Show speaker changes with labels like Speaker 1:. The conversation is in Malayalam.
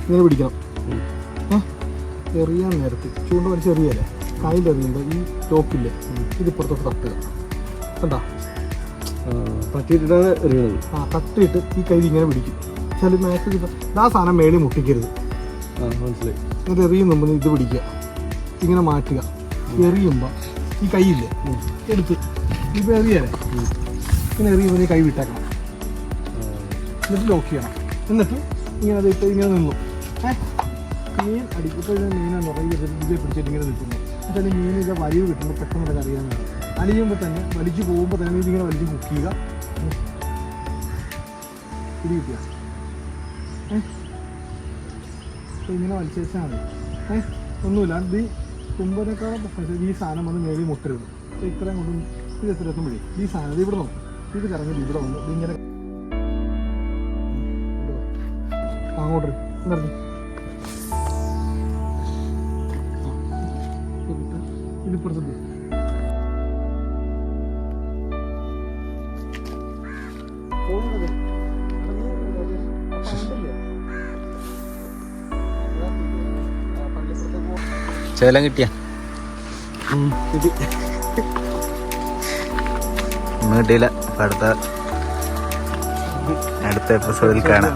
Speaker 1: ഇങ്ങനെ പിടിക്കണം. എറിയാൻ നേരത്ത് ചൂണ്ട വലിച്ച് എറിയല്ലേ, കയ്യിലെറിയുമ്പോൾ ഈ ലോക്കില്ലേ ഇതിപ്പുറത്തോട്ട് തട്ടുക. കണ്ടാ
Speaker 2: തട്ടിയിട്ടാണ് എറിയുന്നത്.
Speaker 1: തട്ടിയിട്ട് ഈ കൈ ഇങ്ങനെ പിടിക്കും. ചില മാക്സ് ആ സാധനം മേളിൽ മുട്ടിക്കരുത്.
Speaker 2: മനസ്സിലായി.
Speaker 1: എന്നിട്ട് എറിയുമ്പോൾ ഇത് പിടിക്കുക, ഇങ്ങനെ മാറ്റുക. എറിയുമ്പോൾ ഈ കൈയില്ലേ എടുത്ത് ഇപ്പോൾ എറിയല്ലേ, ഇങ്ങനെ എറിയുമ്പോൾ ഈ കൈ വിട്ടേക്കണം. എന്നിട്ട് ലോക്ക് ചെയ്യണം. എന്നിട്ട് ഇങ്ങനെ അത് ഇപ്പോൾ ഇങ്ങനെ നിന്നു. മീൻ അടിക്കുമ്പോൾ മീനാണ് നിറയെ ഇതിൽ പിടിച്ചിട്ട് ഇങ്ങനെ നിൽക്കുന്നു. എന്നുവെച്ചാൽ മീൻ ഇത് വലിവ് കിട്ടുമ്പോൾ പെട്ടെന്ന് അറിയാവുന്നതാണ്. അലിയുമ്പോൾ തന്നെ വലിച്ചു പോകുമ്പോൾ തന്നെ ഇതിങ്ങനെ വലിച്ച് കുക്ക് ചെയ്യുക. പിടി കിട്ടുക. ഇങ്ങനെ വലിച്ചു വെച്ചാൽ മതി. ഒന്നുമില്ല, ഇത് തുമ്പനേക്കാളും ഈ സാധനം വന്ന് മേളിൽ മുട്ടരുത്. ഇത്രയും കൊണ്ട് ഇത് എത്ര എത്തും പിടി ഈ സാധനം ഇത് ഇവിടെ നോക്കും. ഇത് കറങ്ങി ഇവിടെ വന്നു ഇതിങ്ങനെ അങ്ങോട്ട് നിറഞ്ഞു ഇതിപ്പുറത്ത്
Speaker 3: ചേലം കിട്ടിയ കിട്ടിയില്ല. അടുത്ത എപ്പിസോഡിൽ കാണാം.